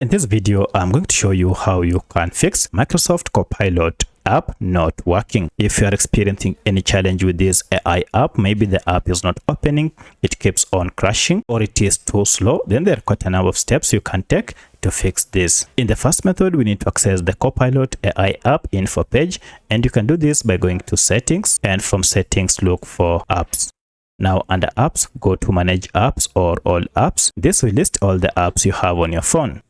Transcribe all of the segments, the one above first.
In this video, I'm going to show you how you can fix Microsoft Copilot app not working. If you are experiencing any challenge with this AI app, maybe the app is not opening, it keeps on crashing, or it is too slow, then there are quite a number of steps you can take to fix this. In the first method, we need to access the Copilot AI app info page, and you can do this by going to settings, and from settings look for apps. Now under apps, go to manage apps or all apps. This will list all the apps you have on your phone.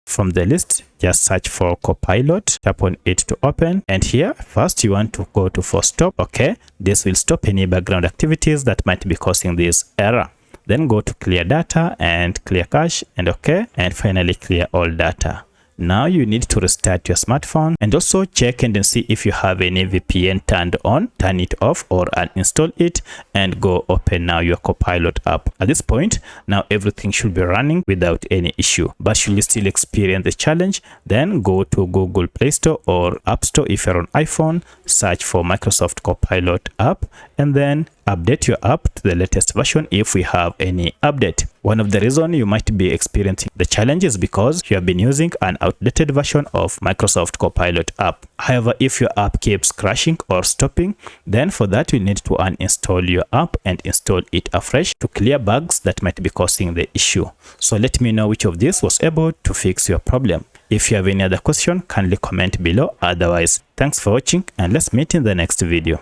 From the list, just search for Copilot, tap on it to open, and here first you want to go to for stop. Okay, this will stop any background activities that might be causing this error. Then go to clear data and clear cache, and okay, and finally clear all data. Now you need to restart your smartphone and also check and see if you have any VPN turned on, turn it off or uninstall it, and go open now your Copilot app. At this point, now everything should be running without any issue. But should you still experience the challenge, then go to Google Play Store or App Store if you're on iPhone, search for Microsoft Copilot app, and then update your app to the latest version if we have any update. One of the reasons you might be experiencing the challenge is because you have been using an outdated version of Microsoft Copilot app. However, if your app keeps crashing or stopping, then for that you need to uninstall your app and install it afresh to clear bugs that might be causing the issue. So let me know which of this was able to fix your problem. If you have any other question, kindly comment below. Otherwise, thanks for watching and let's meet in the next video.